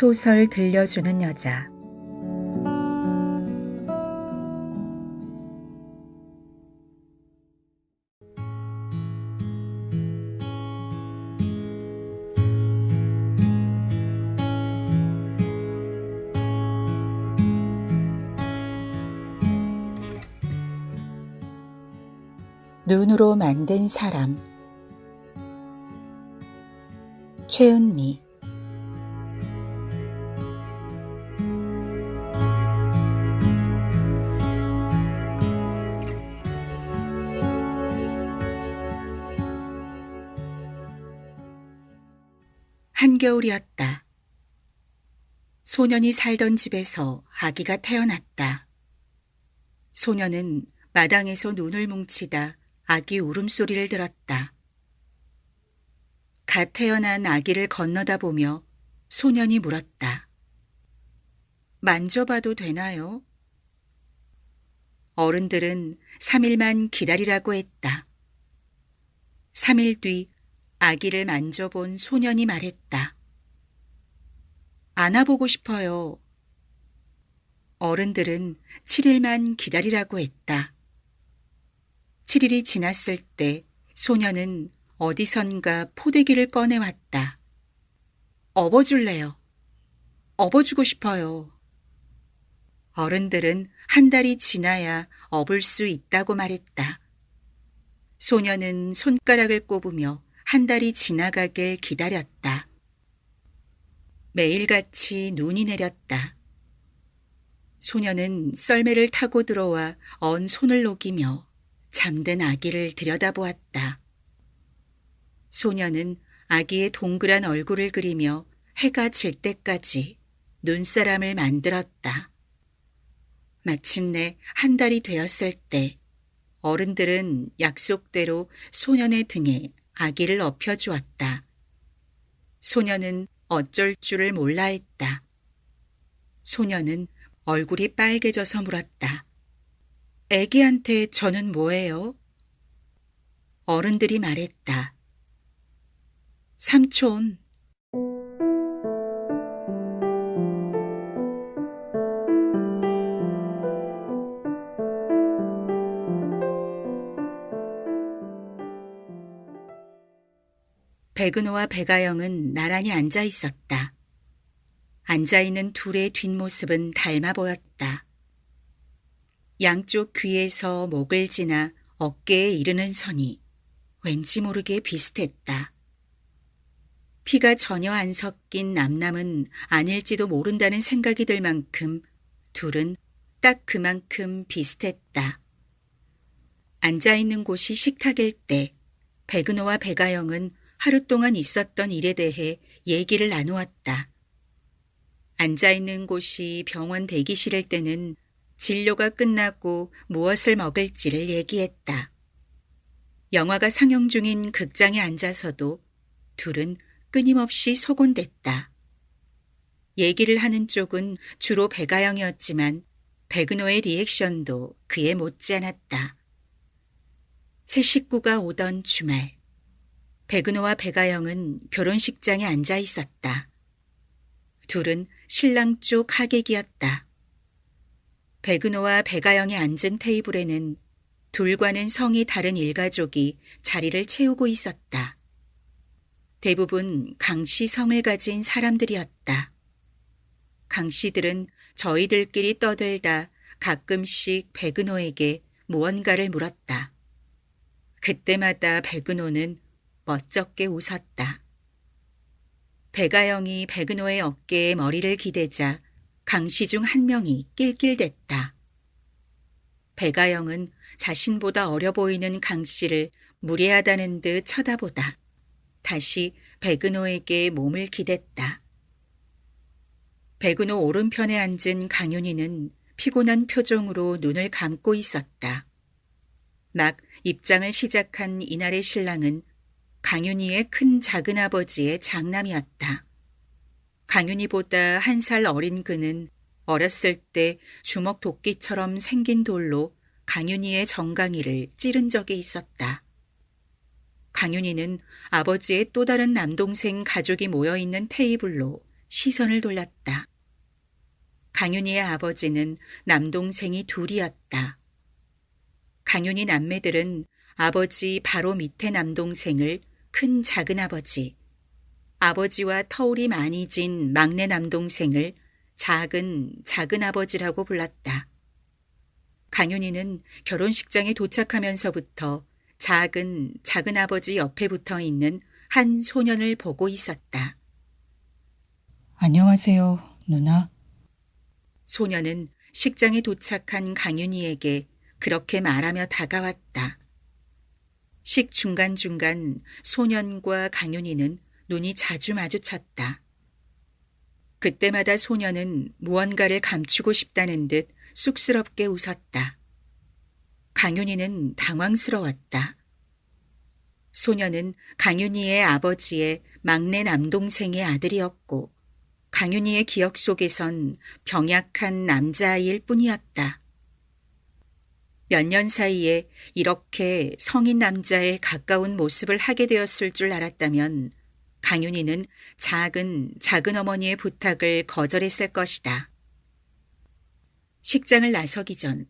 소설 들려주는 여자. 눈으로 만든 사람. 최은미. 한겨울이었다. 소년이 살던 집에서 아기가 태어났다. 소년은 마당에서 눈을 뭉치다 아기 울음소리를 들었다. 갓 태어난 아기를 건너다 보며 소년이 물었다. 만져봐도 되나요? 어른들은 3일만 기다리라고 했다. 3일 뒤 아기를 만져본 소년이 말했다. 안아보고 싶어요. 어른들은 7일만 기다리라고 했다. 7일이 지났을 때 소년은 어디선가 포대기를 꺼내왔다. 업어줄래요. 업어주고 싶어요. 어른들은 한 달이 지나야 업을 수 있다고 말했다. 소년은 손가락을 꼽으며 한 달이 지나가길 기다렸다. 매일같이 눈이 내렸다. 소년은 썰매를 타고 들어와 언 손을 녹이며 잠든 아기를 들여다보았다. 소년은 아기의 동그란 얼굴을 그리며 해가 질 때까지 눈사람을 만들었다. 마침내 한 달이 되었을 때 어른들은 약속대로 소년의 등에 아기를 엎혀주었다. 소년은 어쩔 줄을 몰라 했다. 소년은 얼굴이 빨개져서 물었다. 애기한테 저는 뭐예요? 어른들이 말했다. 삼촌. 백은호와 백아영은 나란히 앉아 있었다. 앉아있는 둘의 뒷모습은 닮아 보였다. 양쪽 귀에서 목을 지나 어깨에 이르는 선이 왠지 모르게 비슷했다. 피가 전혀 안 섞인 남남은 아닐지도 모른다는 생각이 들 만큼 둘은 딱 그만큼 비슷했다. 앉아있는 곳이 식탁일 때 백은호와 백아영은 하루 동안 있었던 일에 대해 얘기를 나누었다. 앉아있는 곳이 병원 대기실일 때는 진료가 끝나고 무엇을 먹을지를 얘기했다. 영화가 상영 중인 극장에 앉아서도 둘은 끊임없이 소곤댔다. 얘기를 하는 쪽은 주로 백아영이었지만 백은호의 리액션도 그에 못지않았다. 새 식구가 오던 주말, 백은호와 백아영은 결혼식장에 앉아 있었다. 둘은 신랑 쪽 하객이었다. 백은호와 백아영이 앉은 테이블에는 둘과는 성이 다른 일가족이 자리를 채우고 있었다. 대부분 강씨 성을 가진 사람들이었다. 강씨들은 저희들끼리 떠들다 가끔씩 백은호에게 무언가를 물었다. 그때마다 백은호는 멋쩍게 웃었다. 백아영이 백은호의 어깨에 머리를 기대자 강씨 중 한 명이 낄낄댔다. 백아영은 자신보다 어려 보이는 강씨를 무례하다는 듯 쳐다보다 다시 백은호에게 몸을 기댔다. 백은호 오른편에 앉은 강윤희는 피곤한 표정으로 눈을 감고 있었다. 막 입장을 시작한 이날의 신랑은 강윤희의 큰 작은아버지의 장남이었다. 강윤희보다 1살 어린 그는 어렸을 때 주먹 도끼처럼 생긴 돌로 강윤희의 정강이를 찌른 적이 있었다. 강윤희는 아버지의 또 다른 남동생 가족이 모여있는 테이블로 시선을 돌렸다. 강윤희의 아버지는 남동생이 둘이었다. 강윤희 남매들은 아버지 바로 밑에 남동생을 큰 작은아버지, 아버지와 터울이 많이 진 막내 남동생을 작은아버지라고 불렀다. 강윤희는 결혼식장에 도착하면서부터 작은아버지 옆에 붙어 있는 한 소년을 보고 있었다. 안녕하세요, 누나. 소년은 식장에 도착한 강윤희에게 그렇게 말하며 다가왔다. 식 중간중간 소년과 강윤희는 눈이 자주 마주쳤다. 그때마다 소년은 무언가를 감추고 싶다는 듯 쑥스럽게 웃었다. 강윤희는 당황스러웠다. 소년은 강윤희의 아버지의 막내 남동생의 아들이었고 강윤희의 기억 속에선 병약한 남자아이일 뿐이었다. 몇 년 사이에 이렇게 성인 남자의 가까운 모습을 하게 되었을 줄 알았다면 강윤희는 작은 어머니의 부탁을 거절했을 것이다. 식장을 나서기 전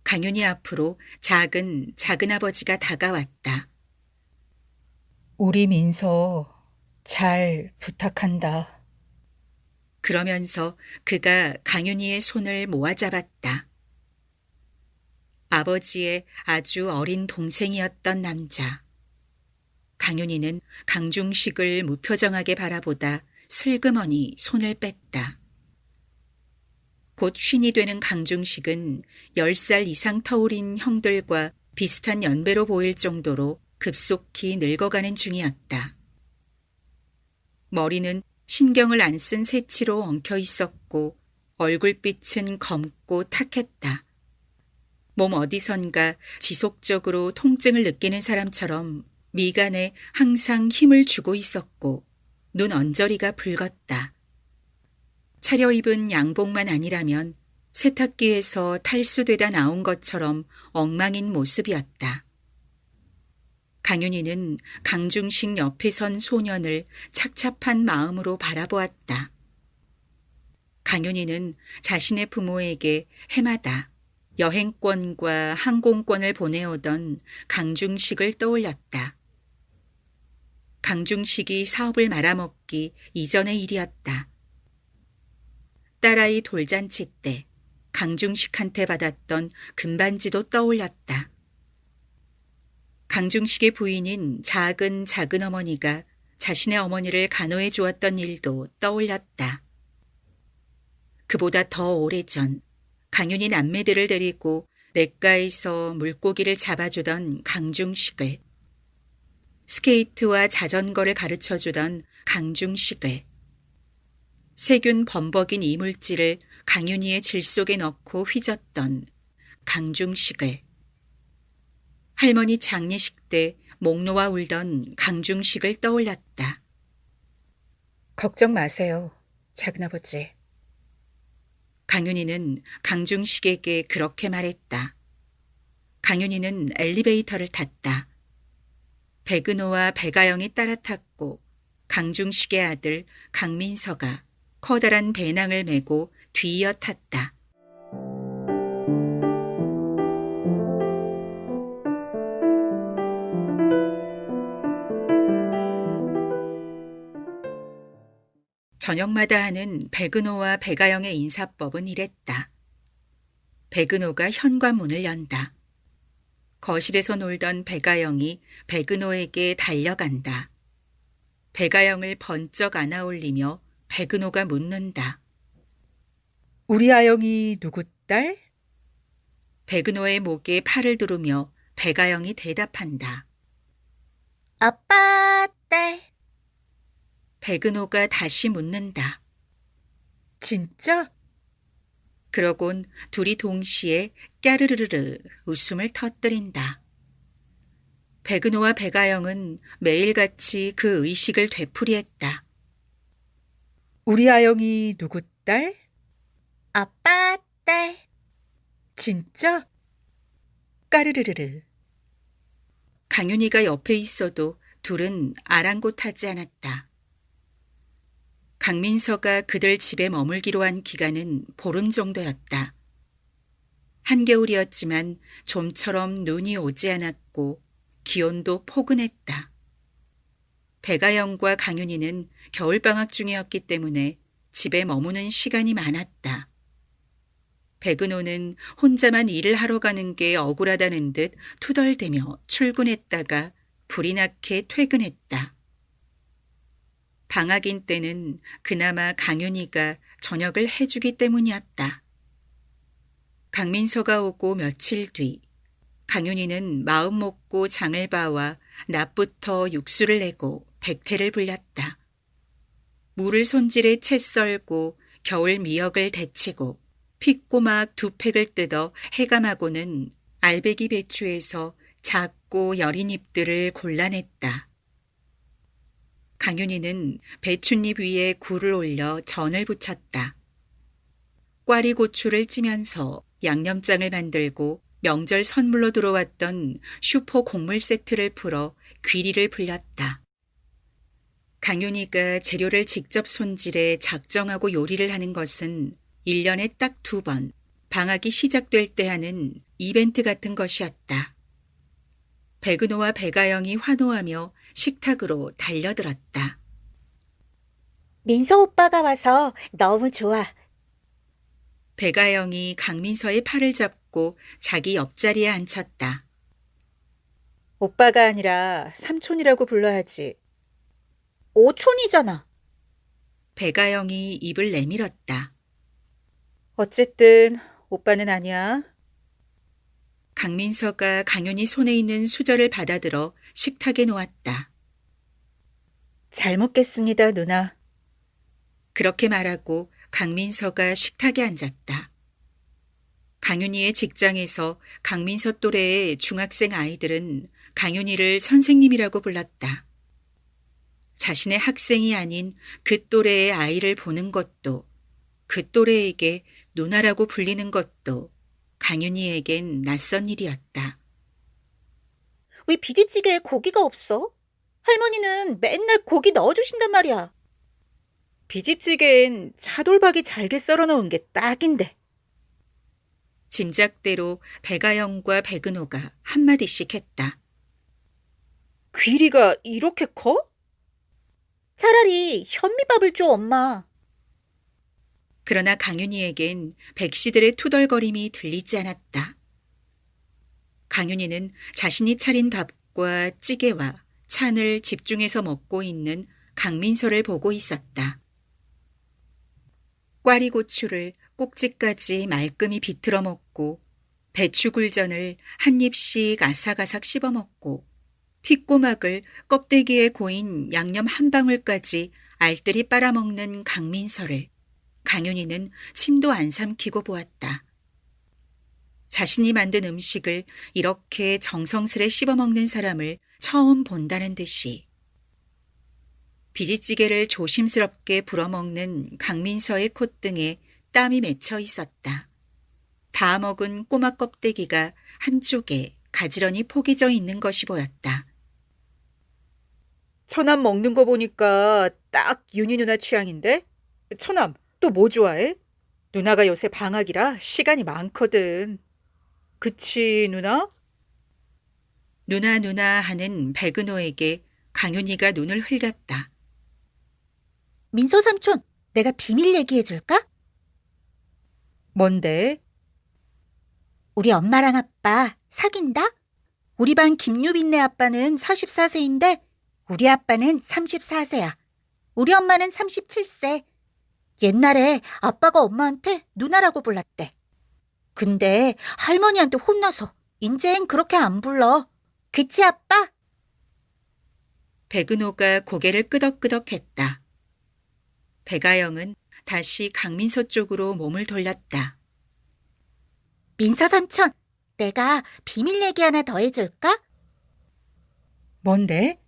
강윤희 앞으로 작은아버지가 다가왔다. 우리 민서 잘 부탁한다. 그러면서 그가 강윤희의 손을 모아 잡았다. 아버지의 아주 어린 동생이었던 남자. 강윤희는 강중식을 무표정하게 바라보다 슬그머니 손을 뺐다. 곧 쉰이 되는 강중식은 10살 이상 터울인 형들과 비슷한 연배로 보일 정도로 급속히 늙어가는 중이었다. 머리는 신경을 안 쓴 새치로 엉켜 있었고 얼굴빛은 검고 탁했다. 몸 어디선가 지속적으로 통증을 느끼는 사람처럼 미간에 항상 힘을 주고 있었고 눈 언저리가 붉었다. 차려입은 양복만 아니라면 세탁기에서 탈수되다 나온 것처럼 엉망인 모습이었다. 강윤희는 강중식 옆에 선 소년을 착잡한 마음으로 바라보았다. 강윤희는 자신의 부모에게 해마다 여행권과 항공권을 보내오던 강중식을 떠올렸다. 강중식이 사업을 말아먹기 이전의 일이었다. 딸아이 돌잔치 때 강중식한테 받았던 금반지도 떠올렸다. 강중식의 부인인 작은 어머니가 자신의 어머니를 간호해 주었던 일도 떠올렸다. 그보다 더 오래전 강윤희 남매들을 데리고 냇가에서 물고기를 잡아주던 강중식을, 스케이트와 자전거를 가르쳐주던 강중식을, 세균 범벅인 이물질을 강윤희의 질 속에 넣고 휘젓던 강중식을, 할머니 장례식 때 목 놓아 울던 강중식을 떠올렸다. 걱정 마세요, 작은아버지. 강윤희는 강중식에게 그렇게 말했다. 강윤희는 엘리베이터를 탔다. 백은호와 백아영이 따라 탔고 강중식의 아들 강민서가 커다란 배낭을 메고 뒤이어 탔다. 저녁마다 하는 백은호와 백아영의 인사법은 이랬다. 백은호가 현관문을 연다. 거실에서 놀던 백아영이 백은호에게 달려간다. 백아영을 번쩍 안아올리며 백은호가 묻는다. 우리 아영이 누구 딸? 백은호의 목에 팔을 두르며 백아영이 대답한다. 아빠 딸. 백은호가 다시 묻는다. 진짜? 그러곤 둘이 동시에 까르르르르 웃음을 터뜨린다. 백은호와 백아영은 매일같이 그 의식을 되풀이했다. 우리 아영이 누구 딸? 아빠 딸. 진짜? 까르르르르. 강윤희가 옆에 있어도 둘은 아랑곳하지 않았다. 강민서가 그들 집에 머물기로 한 기간은 보름 정도였다. 한겨울이었지만 좀처럼 눈이 오지 않았고 기온도 포근했다. 백아영과 강윤희는 겨울방학 중이었기 때문에 집에 머무는 시간이 많았다. 백은호는 혼자만 일을 하러 가는 게 억울하다는 듯 투덜대며 출근했다가 불이 나게 퇴근했다. 방학인 때는 그나마 강윤희가 저녁을 해주기 때문이었다. 강민서가 오고 며칠 뒤 강윤희는 마음 먹고 장을 봐와 낮부터 육수를 내고 백태를 불렸다. 물을 손질해 채 썰고 겨울 미역을 데치고 핏고막 2팩을 뜯어 해감하고는 알배기 배추에서 작고 여린 잎들을 골라냈다. 강윤희는 배춧잎 위에 굴을 올려 전을 부쳤다. 꽈리고추를 찌면서 양념장을 만들고 명절 선물로 들어왔던 슈퍼 곡물 세트를 풀어 귀리를 불렸다. 강윤희가 재료를 직접 손질해 작정하고 요리를 하는 것은 1년에 딱 2번, 방학이 시작될 때 하는 이벤트 같은 것이었다. 백은호와 백아영이 환호하며 식탁으로 달려들었다. 민서 오빠가 와서 너무 좋아. 백아영이 강민서의 팔을 잡고 자기 옆자리에 앉혔다. 오빠가 아니라 삼촌이라고 불러야지. 오촌이잖아. 백아영이 입을 내밀었다. 어쨌든 오빠는 아니야. 강민서가 강윤희 손에 있는 수저를 받아들어 식탁에 놓았다. 잘 먹겠습니다, 누나. 그렇게 말하고 강민서가 식탁에 앉았다. 강윤희의 직장에서 강민서 또래의 중학생 아이들은 강윤희를 선생님이라고 불렀다. 자신의 학생이 아닌 그 또래의 아이를 보는 것도, 그 또래에게 누나라고 불리는 것도 강윤희에겐 낯선 일이었다. 왜 비지찌개에 고기가 없어? 할머니는 맨날 고기 넣어주신단 말이야. 비지찌개엔 차돌박이 잘게 썰어 넣은 게 딱인데. 짐작대로 백아영과 백은호가 한마디씩 했다. 귀리가 이렇게 커? 차라리 현미밥을 줘, 엄마. 그러나 강윤희에겐 백씨들의 투덜거림이 들리지 않았다. 강윤희는 자신이 차린 밥과 찌개와 찬을 집중해서 먹고 있는 강민서를 보고 있었다. 꽈리고추를 꼭지까지 말끔히 비틀어 먹고 배추굴전을 한 입씩 아삭아삭 씹어 먹고 핏고막을 껍데기에 고인 양념 한 방울까지 알뜰히 빨아먹는 강민서를 강윤희는 침도 안 삼키고 보았다. 자신이 만든 음식을 이렇게 정성스레 씹어먹는 사람을 처음 본다는 듯이 비지찌개를 조심스럽게 불어먹는 강민서의 콧등에 땀이 맺혀 있었다. 다 먹은 꼬막 껍데기가 한쪽에 가지런히 포개져 있는 것이 보였다. 처남 먹는 거 보니까 딱 윤희 누나 취향인데? 처남, 또 뭐 좋아해? 누나가 요새 방학이라 시간이 많거든. 그치, 누나? 누나 하는 백은호에게 강윤희가 눈을 흘겼다. 민서 삼촌, 내가 비밀 얘기해줄까? 뭔데? 우리 엄마랑 아빠 사귄다? 우리 반 김유빈네 아빠는 44세인데 우리 아빠는 34세야. 우리 엄마는 37세. 옛날에 아빠가 엄마한테 누나라고 불렀대. 근데 할머니한테 혼나서 인제는 그렇게 안 불러. 그치, 아빠? 백은호가 고개를 끄덕끄덕했다. 백아영은 다시 강민서 쪽으로 몸을 돌렸다. 민서 삼촌, 내가 비밀 얘기 하나 더 해줄까? 뭔데?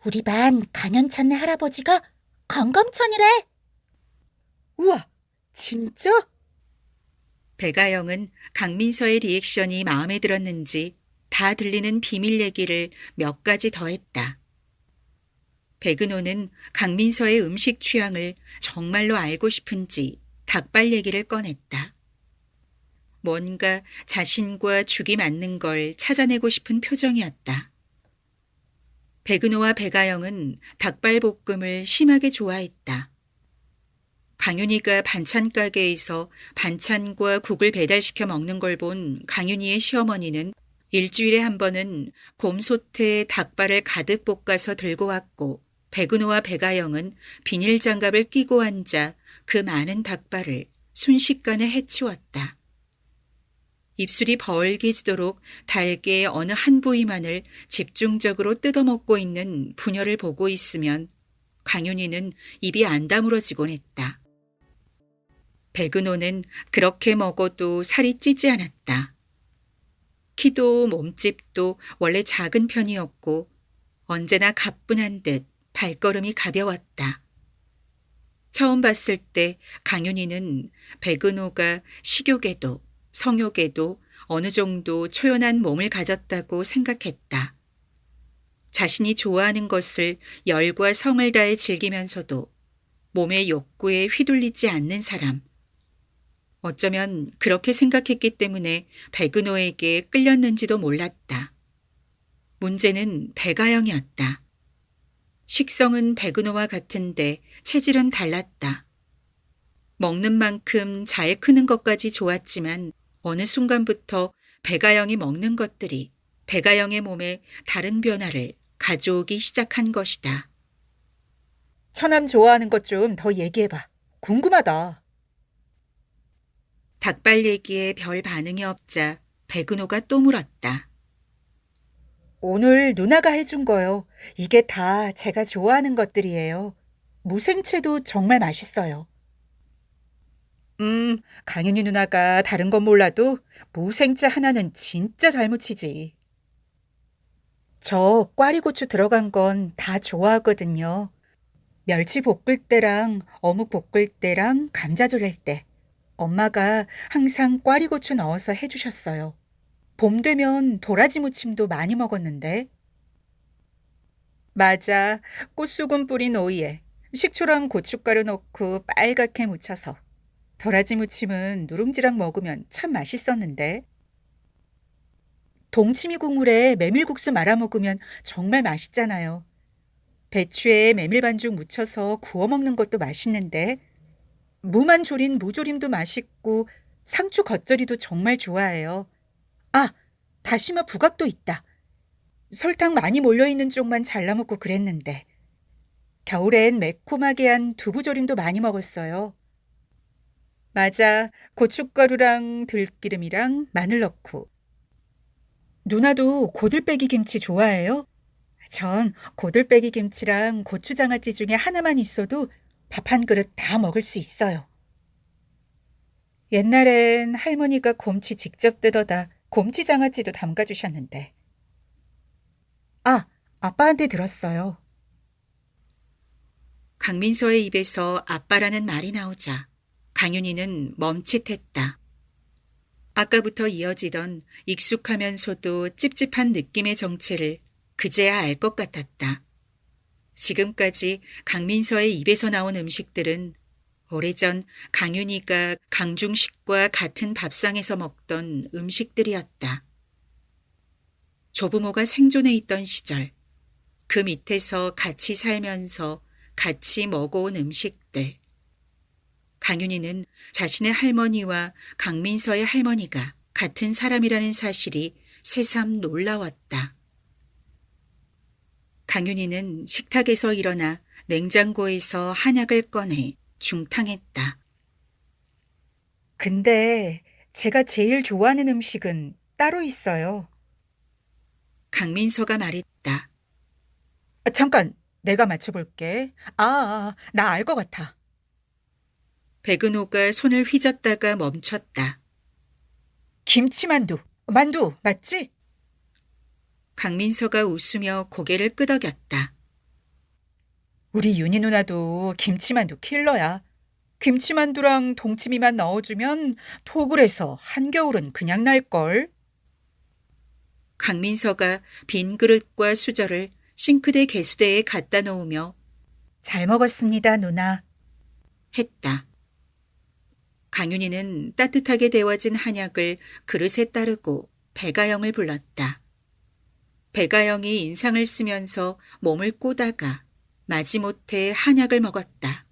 우리 반 강현찬네 할아버지가 강감찬이래. 우와, 진짜? 배가영은 강민서의 리액션이 마음에 들었는지 다 들리는 비밀 얘기를 몇 가지 더했다. 백은호는 강민서의 음식 취향을 정말로 알고 싶은지 닭발 얘기를 꺼냈다. 뭔가 자신과 죽이 맞는 걸 찾아내고 싶은 표정이었다. 백은호와 배가영은 닭발볶음을 심하게 좋아했다. 강윤희가 반찬 가게에서 반찬과 국을 배달시켜 먹는 걸 본 강윤희의 시어머니는 일주일에 한 번은 곰소태에 닭발을 가득 볶아서 들고 왔고 백은호와 배가영은 비닐장갑을 끼고 앉아 그 많은 닭발을 순식간에 해치웠다. 입술이 벌게지도록 달게 어느 한 부위만을 집중적으로 뜯어먹고 있는 부녀를 보고 있으면 강윤희는 입이 안 다물어지곤 했다. 백은호는 그렇게 먹어도 살이 찌지 않았다. 키도 몸집도 원래 작은 편이었고 언제나 가뿐한 듯 발걸음이 가벼웠다. 처음 봤을 때 강윤희는 백은호가 식욕에도 성욕에도 어느 정도 초연한 몸을 가졌다고 생각했다. 자신이 좋아하는 것을 열과 성을 다해 즐기면서도 몸의 욕구에 휘둘리지 않는 사람. 어쩌면 그렇게 생각했기 때문에 백은호에게 끌렸는지도 몰랐다. 문제는 배가영이었다. 식성은 백은호와 같은데 체질은 달랐다. 먹는 만큼 잘 크는 것까지 좋았지만 어느 순간부터 배가영이 먹는 것들이 배가영의 몸에 다른 변화를 가져오기 시작한 것이다. 처남 좋아하는 것 좀 더 얘기해봐. 궁금하다. 닭발 얘기에 별 반응이 없자 백은호가 또 물었다. 오늘 누나가 해준 거요. 이게 다 제가 좋아하는 것들이에요. 무생채도 정말 맛있어요. 강윤희 누나가 다른 건 몰라도 무생채 하나는 진짜 잘 무치지. 저 꽈리고추 들어간 건 다 좋아하거든요. 멸치 볶을 때랑 어묵 볶을 때랑 감자 졸일 때 엄마가 항상 꽈리고추 넣어서 해주셨어요. 봄 되면 도라지 무침도 많이 먹었는데. 맞아. 꽃소금 뿌린 오이에 식초랑 고춧가루 넣고 빨갛게 무쳐서. 도라지 무침은 누룽지랑 먹으면 참 맛있었는데. 동치미 국물에 메밀국수 말아 먹으면 정말 맛있잖아요. 배추에 메밀 반죽 묻혀서 구워 먹는 것도 맛있는데. 무만 조린 무조림도 맛있고 상추 겉절이도 정말 좋아해요. 아, 다시마 부각도 있다. 설탕 많이 몰려있는 쪽만 잘라 먹고 그랬는데. 겨울엔 매콤하게 한 두부조림도 많이 먹었어요. 맞아. 고춧가루랑 들기름이랑 마늘 넣고. 누나도 고들빼기 김치 좋아해요? 전 고들빼기 김치랑 고추장아찌 중에 하나만 있어도 밥 한 그릇 다 먹을 수 있어요. 옛날엔 할머니가 곰치 직접 뜯어다 곰치장아찌도 담가주셨는데. 아, 아빠한테 들었어요. 강민서의 입에서 아빠라는 말이 나오자 강윤희는 멈칫했다. 아까부터 이어지던 익숙하면서도 찝찝한 느낌의 정체를 그제야 알 것 같았다. 지금까지 강민서의 입에서 나온 음식들은 오래전 강윤희가 강중식과 같은 밥상에서 먹던 음식들이었다. 조부모가 생존해 있던 시절, 그 밑에서 같이 살면서 같이 먹어온 음식들. 강윤희는 자신의 할머니와 강민서의 할머니가 같은 사람이라는 사실이 새삼 놀라웠다. 강윤희는 식탁에서 일어나 냉장고에서 한약을 꺼내 중탕했다. 근데 제가 제일 좋아하는 음식은 따로 있어요. 강민서가 말했다. 잠깐, 내가 맞춰볼게. 나 알 것 같아. 백은호가 손을 휘젓다가 멈췄다. 김치만두. 만두, 맞지? 강민서가 웃으며 고개를 끄덕였다. 우리 윤희 누나도 김치만두 킬러야. 김치만두랑 동치미만 넣어주면 톡을 해서 한겨울은 그냥 날걸. 강민서가 빈 그릇과 수저를 싱크대 개수대에 갖다 놓으며 잘 먹었습니다, 누나. 했다. 강윤희는 따뜻하게 데워진 한약을 그릇에 따르고 배가영을 불렀다. 배가영이 인상을 쓰면서 몸을 꼬다가 마지못해 한약을 먹었다.